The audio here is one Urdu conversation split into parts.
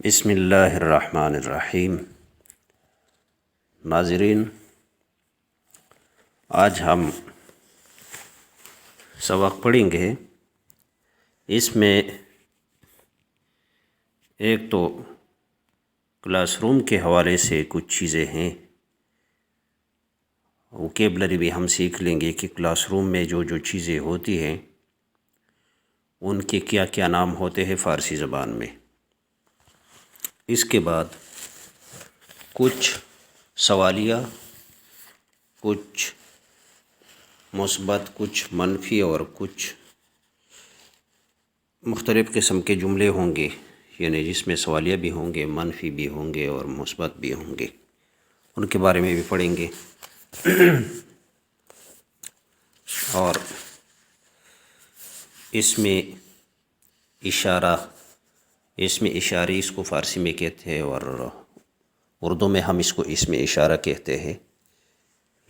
بسم اللہ الرحمن الرحیم۔ ناظرین، آج ہم سبق پڑھیں گے۔ اس میں ایک تو کلاس روم کے حوالے سے کچھ چیزیں ہیں، ووکیبلری بھی ہم سیکھ لیں گے کہ کلاس روم میں جو جو چیزیں ہوتی ہیں ان کے کیا کیا نام ہوتے ہیں فارسی زبان میں۔ اس کے بعد کچھ سوالیہ، کچھ مثبت، کچھ منفی اور کچھ مختلف قسم کے جملے ہوں گے، یعنی جس میں سوالیہ بھی ہوں گے، منفی بھی ہوں گے اور مثبت بھی ہوں گے، ان کے بارے میں بھی پڑھیں گے۔ اور اس میں اشارے اس کو فارسی میں کہتے ہیں اور اردو میں ہم اس کو اسم اشارہ کہتے ہیں،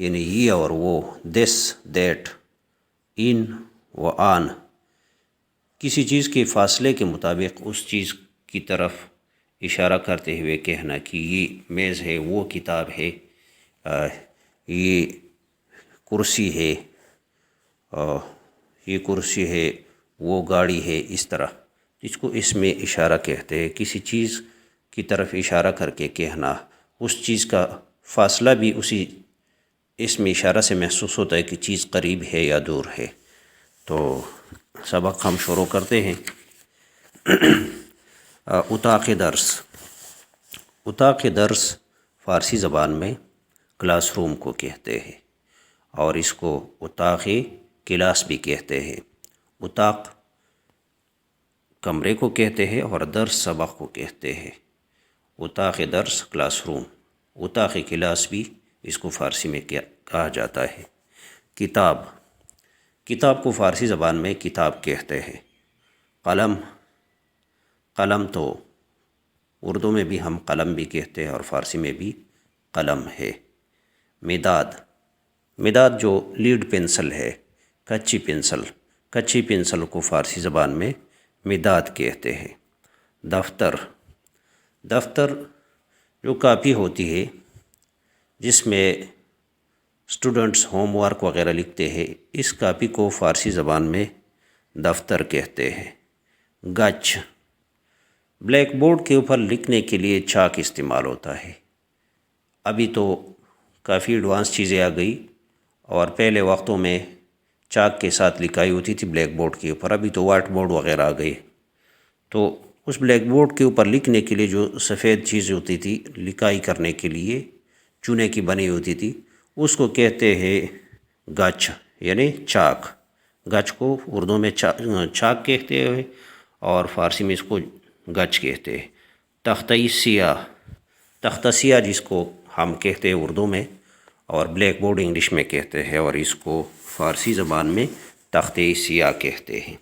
یعنی یہ اور وہ، دس، دیٹ، ان و آن، کسی چیز کے فاصلے کے مطابق اس چیز کی طرف اشارہ کرتے ہوئے کہنا کہ یہ میز ہے، وہ کتاب ہے، یہ کرسی ہے، یہ کرسی ہے، وہ گاڑی ہے، اس طرح جس کو اسم اشارہ کہتے ہیں۔ کسی چیز کی طرف اشارہ کر کے کہنا، اس چیز کا فاصلہ بھی اسی اسم اشارہ سے محسوس ہوتا ہے کہ چیز قریب ہے یا دور ہے۔ تو سبق ہم شروع کرتے ہیں۔ اتاق درس۔ اتاق درس فارسی زبان میں کلاس روم کو کہتے ہیں اور اس کو اتاق کلاس بھی کہتے ہیں۔ اتاق کمرے کو کہتے ہیں اور درس سبق کو کہتے ہیں۔ اتاق درس کلاس روم، اتاق کلاس بھی اس کو فارسی میں کہا جاتا ہے۔ کتاب، کتاب کو فارسی زبان میں کتاب کہتے ہیں۔ قلم، قلم تو اردو میں بھی ہم قلم بھی کہتے ہیں اور فارسی میں بھی قلم ہے۔ مداد، مداد جو لیڈ پنسل ہے، کچی پنسل، کچی پنسل کو فارسی زبان میں مداد کہتے ہیں۔ دفتر، دفتر جو کاپی ہوتی ہے جس میں اسٹوڈنٹس ہوم ورک وغیرہ لکھتے ہیں، اس کاپی کو فارسی زبان میں دفتر کہتے ہیں۔ گچ، بلیک بورڈ کے اوپر لکھنے کے لیے چاک استعمال ہوتا ہے۔ ابھی تو کافی ایڈوانس چیزیں آ گئی اور پہلے وقتوں میں چاک کے ساتھ لکھائی ہوتی تھی بلیک بورڈ کے اوپر، ابھی تو وائٹ بورڈ وغیرہ آ گئی۔ تو اس بلیک بورڈ کے اوپر لکھنے کے لیے جو سفید چیز ہوتی تھی لکھائی کرنے کے لیے، چونے کی بنی ہوتی تھی، اس کو کہتے ہیں گچ، یعنی چاک۔ گچ کو اردو میں چاک کہتے ہیں اور فارسی میں اس کو گچ کہتے ہیں۔ تختہ سیاہ، تختہ سیاہ جس کو ہم کہتے ہیں اردو میں اور بلیک بورڈ انگلش میں کہتے ہیں، اور اس کو فارسی زبان میں تختہ سیاہ کہتے ہیں۔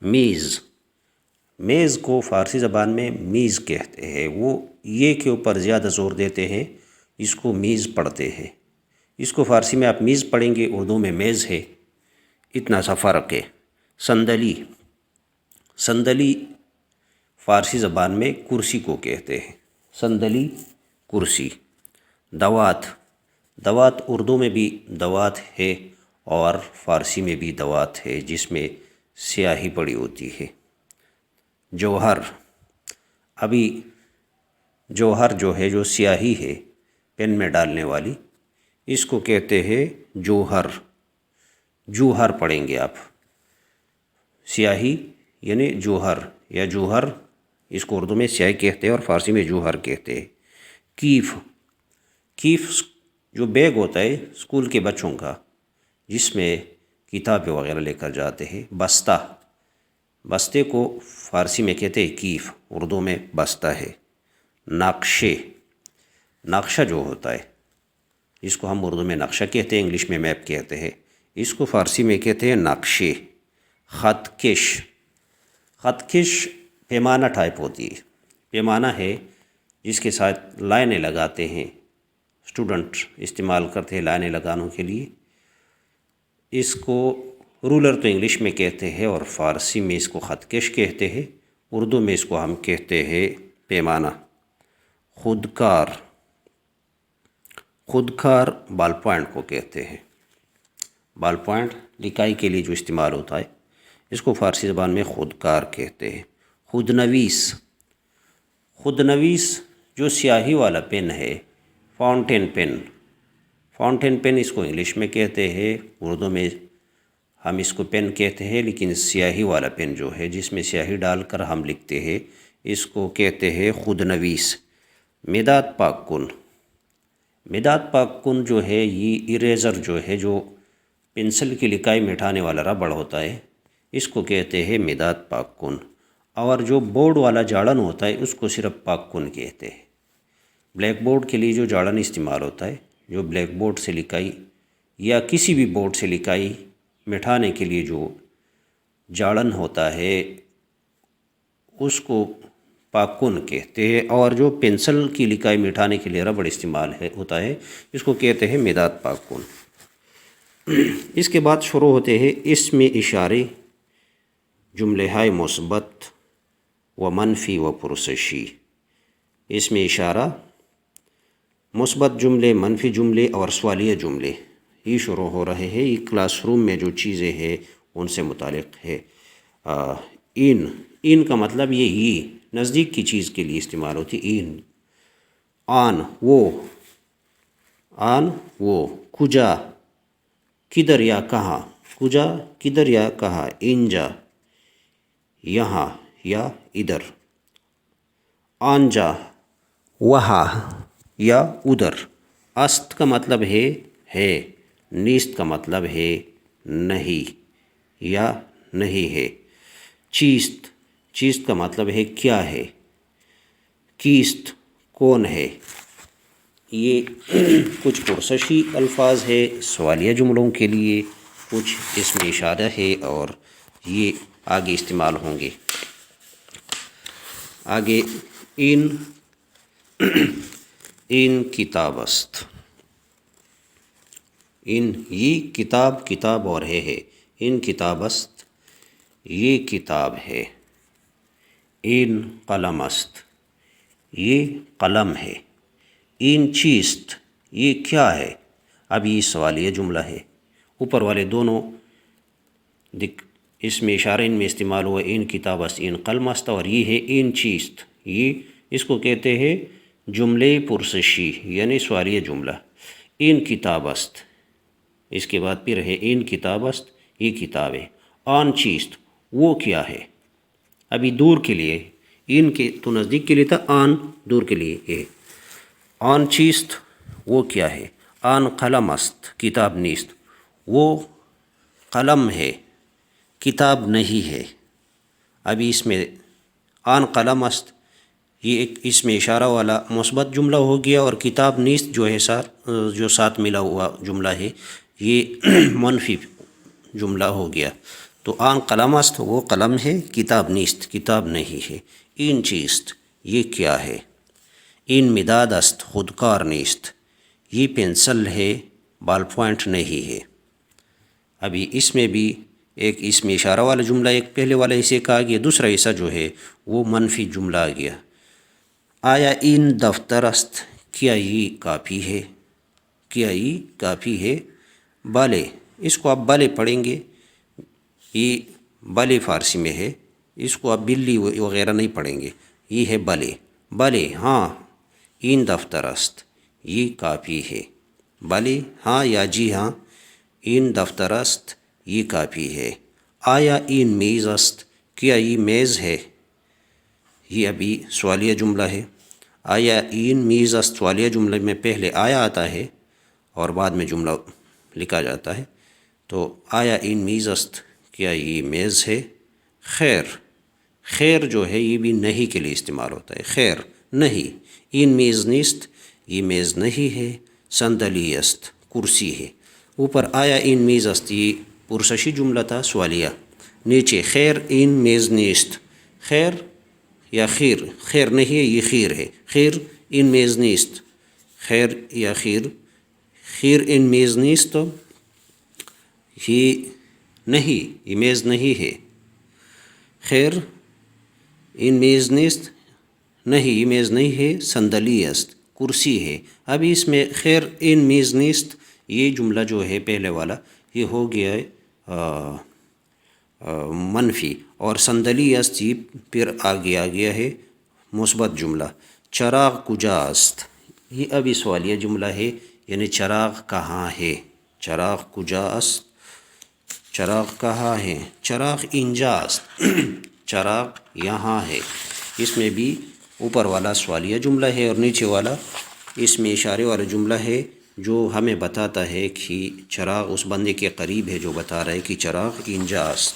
میز، میز کو فارسی زبان میں میز کہتے ہیں۔ وہ یہ کے اوپر زیادہ زور دیتے ہیں، اس کو میز پڑھتے ہیں۔ اس کو فارسی میں آپ میز پڑھیں گے، اردو میں میز ہے، اتنا سا فرق ہے۔ صندلی، صندلی فارسی زبان میں کرسی کو کہتے ہیں۔ صندلی، کرسی۔ دوات، دوات اردو میں بھی دوات ہے اور فارسی میں بھی دوات ہے جس میں سیاہی پڑی ہوتی ہے۔ جوہر، ابھی جوہر جو ہے، جو سیاہی ہے پین میں ڈالنے والی، اس کو کہتے ہیں جوہر۔ جوہر پڑھیں گے آپ، سیاہی یعنی جوہر یا جوہر، اس کو اردو میں سیاہی کہتے ہیں اور فارسی میں جوہر کہتے ہیں۔ کیف، کیف جو بیگ ہوتا ہے اسکول کے بچوں کا جس میں کتابیں وغیرہ لے کر جاتے ہیں۔ بستہ، بستے کو فارسی میں کہتے ہیں کیف، اردو میں بستہ ہے۔ نقشے، نقشہ جو ہوتا ہے جس کو ہم اردو میں نقشہ کہتے ہیں، انگلش میں میپ کہتے ہیں، اس کو فارسی میں کہتے ہیں نقشے۔ خط کش، خط کش پیمانہ ٹائپ ہوتی ہے، پیمانہ ہے جس کے ساتھ لائنیں لگاتے ہیں، اسٹوڈنٹ استعمال کرتے ہیں لائنیں لگانے کے لیے۔ اس کو رولر تو انگلش میں کہتے ہیں اور فارسی میں اس کو خط کش کہتے ہیں، اردو میں اس کو ہم کہتے ہیں پیمانہ۔ خودکار، خودکار بال پوائنٹ کو کہتے ہیں۔ بال پوائنٹ لکائی کے لیے جو استعمال ہوتا ہے اس کو فارسی زبان میں خودکار کہتے ہیں۔ خودنویس، خودنویس جو سیاہی والا پین ہے، فاؤنٹین پین، فاؤنٹین پین اس کو انگلش میں کہتے ہیں، اردو میں ہم اس کو پین کہتے ہیں، لیکن سیاہی والا پین جو ہے جس میں سیاہی ڈال کر ہم لکھتے ہیں اس کو کہتے ہیں خودنویس۔ مداد پاک کن، مداد پاک کن جو ہے یہ اریزر جو ہے جو پنسل کی لکائی مٹھانے والا ربڑ ہوتا ہے اس کو کہتے ہیں مداد پاک کن، اور جو بورڈ والا جاڑن ہوتا ہے اس کو صرف پاک کن کہتے ہیں۔ بلیک بورڈ کے لیے جو جاڑن استعمال ہوتا ہے، جو بلیک بورڈ سے لکائی یا کسی بھی بورڈ سے لکائی مٹھانے کے لیے جو جاڑن ہوتا ہے اس کو پاک کن کہتے ہیں، اور جو پنسل کی لکائی مٹھانے کے لیے ربڑ استعمال ہوتا ہے اس کو کہتے ہیں مداد پاک کن۔ اس کے بعد شروع ہوتے ہیں اسم اشارے، جملے ہائے مثبت و منفی و پرسشی۔ اسم اشارہ، مثبت جملے، منفی جملے اور سوالیہ جملے یہ شروع ہو رہے ہیں۔ یہ کلاس روم میں جو چیزیں ہیں ان سے متعلق ہے۔ این کا مطلب یہ نزدیک کی چیز کے لیے استعمال ہوتی این۔ آن وہ، آن وہ، کجا کدھر یا کہاں، کجا کدھر یا کہاں، اینجا یہاں یا ادھر، آنجا وہاں یا ادھر۔ است کا مطلب ہے، نیست کا مطلب ہے نہیں یا نہیں ہے۔ چیست، چیست کا مطلب ہے کیا ہے۔ کیست کون ہے۔ یہ کچھ پرسشی الفاظ ہے سوالیہ جملوں کے لیے، کچھ اسم اشارہ ہے اور یہ آگے استعمال ہوں گے۔ آگے این کتاب است، ان یہ کتاب، کتاب اور ہے، ان کتاب است یہ کتاب ہے۔ این قلم است یہ قلم ہے۔ این چیست یہ کیا ہے۔ اب یہ سوالیہ جملہ ہے۔ اوپر والے دونوں اس میں اشارہ ان میں استعمال ہوا، این کتاب است این قلم است، اور یہ ہے این چیست، یہ اس کو کہتے ہیں جملے پرسشی یعنی سوالیہ جملہ۔ این کتاب است، اس کے بعد پھر ہے این کتاب است یہ کتاب ہے۔ آن چیست وہ کیا ہے۔ ابھی دور کے لیے، این کے تو نزدیک کے لیے تھا، آن دور کے لیے ہے۔ آن چیست وہ کیا ہے۔ آن قلم است کتاب نیست وہ قلم ہے کتاب نہیں ہے۔ ابھی اس میں آن قلم است یہ ایک اس میں اشارہ والا مثبت جملہ ہو گیا، اور کتاب نیست جو ہے جو ساتھ ملا ہوا جملہ ہے یہ منفی جملہ ہو گیا۔ تو آن قلم است وہ قلم ہے، کتاب نیست کتاب نہیں ہے۔ این چیست یہ کیا ہے۔ این مداد است خودکار نیست یہ پنسل ہے بال پوائنٹ نہیں ہے۔ ابھی اس میں بھی ایک اس میں اشارہ والا جملہ ایک پہلے والا حصے کا آ گیا، دوسرا حصہ جو ہے وہ منفی جملہ آ گیا۔ آیا این دفتر است کیا یہ کاپی ہے، کیا یہ کاپی ہے۔ بالے، اس کو آپ بالے پڑھیں گے، یہ بالے فارسی میں ہے، اس کو آپ بلی وغیرہ نہیں پڑھیں گے، یہ ہے بالے۔ بالے ہاں این دفتر است یہ کاپی ہے۔ بالے ہاں یا جی ہاں، این دفتر است یہ کاپی ہے۔ آیا این میز است کیا یہ میز ہے۔ یہ ابھی سوالیہ جملہ ہے۔ آیا این میز است سوالیہ جملے میں پہلے آیا آتا ہے اور بعد میں جملہ لکھا جاتا ہے۔ تو آیا این میز است کیا یہ میز ہے۔ خیر، خیر جو ہے یہ بھی نہیں کے لیے استعمال ہوتا ہے، خیر نہیں۔ این میز نیست یہ میز نہیں ہے۔ صندلی است کرسی ہے۔ اوپر آیا این میز است یہ پرسشی جملہ تھا سوالیہ، نیچے خیر این میز نیست، خیر یا خیر، خیر نہیں ہے یہ خیر ہے، خیر این میز نیست، خیر یا خیر، خیر این میز نیست تو یہ نہیں، یہ میز نہیں ہے۔ خیر این میز نیست، نہیں میز نہیں ہے، صندلی است کرسی ہے۔ اب اس میں خیر این میز نیست یہ جملہ جو ہے پہلے والا یہ ہو گیا ہے منفی، اور صندلی است یہ پھر آگے آ گیا ہے مثبت جملہ۔ چراغ کجا است یہ ابھی سوالیہ جملہ ہے، یعنی چراغ کہاں ہے، چراغ کجا است، چراغ کہاں ہے، چراغ اینجا است چراغ یہاں ہے۔ اس میں بھی اوپر والا سوالیہ جملہ ہے اور نیچے والا اس میں اشارے والا جملہ ہے جو ہمیں بتاتا ہے کہ چراغ اس بندے کے قریب ہے جو بتا رہا ہے کہ چراغ اینجا است۔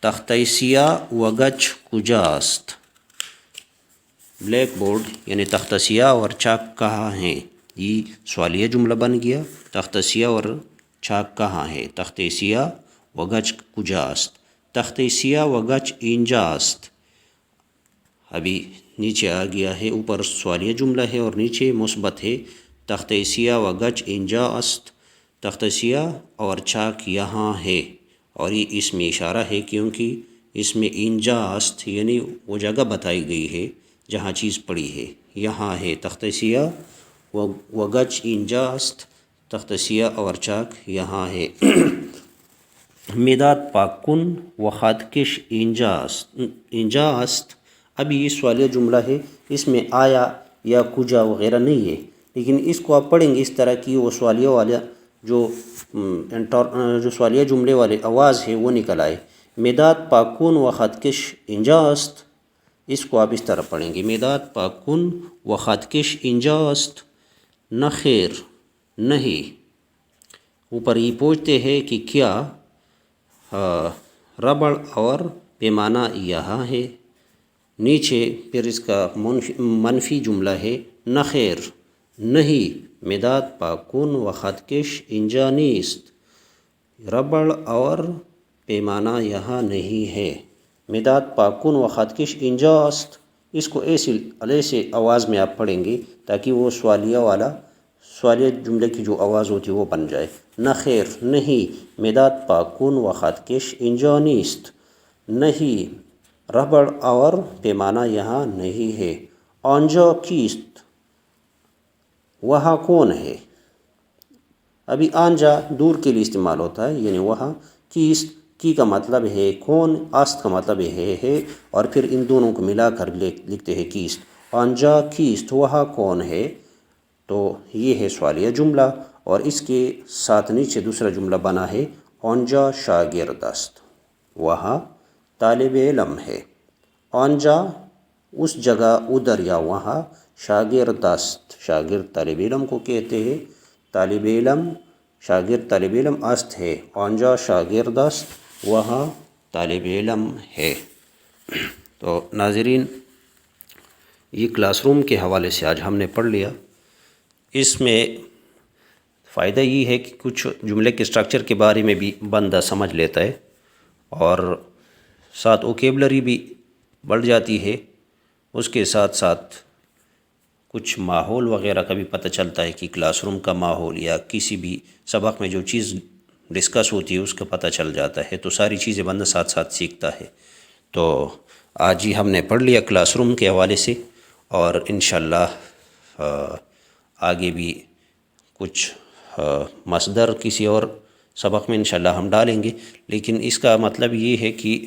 تختہ سیاه و گچ کجا است، بلیک بورڈ یعنی تختہ سیاہ اور چاک کہاں ہیں، یہ سوالیہ جملہ بن گیا۔ تختہ سیاہ اور چاک کہاں ہے، تختہ سیاہ و گچ کجا است، تختہ سیاہ و گچ اینجا است۔ ابھی نیچے آ گیا ہے، اوپر سوالیہ جملہ ہے اور نیچے مثبت ہے، تختہ سیاہ و گچ اینجا است، تختہ سیاہ اور چاک یہاں ہے، اور یہ اس میں اشارہ ہے کیونکہ اس میں اینجا است یعنی وہ جگہ بتائی گئی ہے جہاں چیز پڑی ہے، یہاں ہے تختہ سیاہ و گچ اینجا است، تختہ سیاہ اور چاک یہاں ہے۔ مداد پاک کن و خطکش اینجا است، ابھی یہ سوالیہ جملہ ہے، اس میں آیا یا کجا وغیرہ نہیں ہے، لیکن اس کو آپ پڑھیں گے اس طرح کی وہ سوالیہ والا جو سوالیہ جملے والے آواز ہے وہ نکل آئے۔ مداد پاکون و خطکش اینجا است، اس کو آپ اس طرح پڑھیں گے، مداد پاکون و خطکش اینجا است، نہ خیر نہیں۔ اوپر یہ پوچھتے ہیں کہ کیا ربڑ اور پیمانہ یہاں ہے، نیچے پھر اس کا منفی جملہ ہے، نہ خیر نہیں، مداد پاکون و خطکش اینجا نیست، ربڑ اور پیمانہ یہاں نہیں ہے۔ مداد پاکون و خطکش اینجا است، اس کو ایسے آواز میں آپ پڑھیں گے تاکہ وہ سوالیہ جملے کی جو آواز ہوتی ہے وہ بن جائے۔ نہ خیر نہیں، مداد پاکون و خطکش اینجا نیست، نہیں ربڑ اور پیمانہ یہاں نہیں ہے۔ آنجا کیست، وہاں کون ہے، ابھی آنجا دور کے لیے استعمال ہوتا ہے یعنی وہاں، کیست کی کا مطلب ہے کون، آست کا مطلب ہے اور پھر ان دونوں کو ملا کر لکھتے ہیں کیست۔ آنجا کیست، وہاں کون ہے، تو یہ ہے سوالیہ جملہ، اور اس کے ساتھ نیچے دوسرا جملہ بنا ہے، آنجا شاگرد است، وہاں طالب علم ہے۔ آنجا اس جگہ، ادھر یا وہاں، شاگرد است، شاگرد طالب علم کو کہتے ہیں، طالب علم شاگرد طالب علم است ہے، آنجا شاگرد است، وہاں طالب علم ہے۔ تو ناظرین یہ کلاس روم کے حوالے سے آج ہم نے پڑھ لیا۔ اس میں فائدہ یہ ہے کہ کچھ جملے کے اسٹرکچر کے بارے میں بھی بندہ سمجھ لیتا ہے، اور ساتھ ووکیبلری بھی بڑھ جاتی ہے، اس کے ساتھ ساتھ کچھ ماحول وغیرہ کا بھی پتہ چلتا ہے کہ کلاس روم کا ماحول یا کسی بھی سبق میں جو چیز ڈسکس ہوتی ہے اس کا پتہ چل جاتا ہے، تو ساری چیزیں بندہ ساتھ ساتھ سیکھتا ہے۔ تو آج ہی ہم نے پڑھ لیا کلاس روم کے حوالے سے، اور انشاءاللہ آگے بھی کچھ مصدر کسی اور سبق میں انشاءاللہ ہم ڈالیں گے، لیکن اس کا مطلب یہ ہے کہ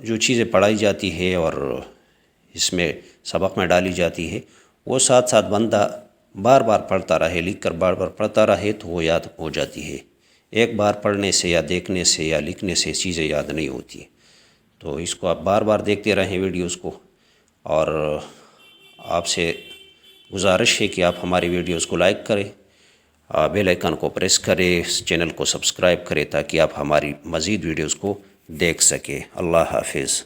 جو چیزیں پڑھائی جاتی ہے اور اس میں سبق میں ڈالی جاتی ہے وہ ساتھ ساتھ بندہ بار بار پڑھتا رہے، لکھ کر بار بار پڑھتا رہے تو وہ یاد ہو جاتی ہے۔ ایک بار پڑھنے سے یا دیکھنے سے یا لکھنے سے چیزیں یاد نہیں ہوتی، تو اس کو آپ بار بار دیکھتے رہیں ویڈیوز کو، اور آپ سے گزارش ہے کہ آپ ہماری ویڈیوز کو لائک کریں، بیل آئیکن کو پریس کریں، چینل کو سبسکرائب کریں تاکہ آپ ہماری مزید ویڈیوز کو دیکھ سکیں۔ اللہ حافظ۔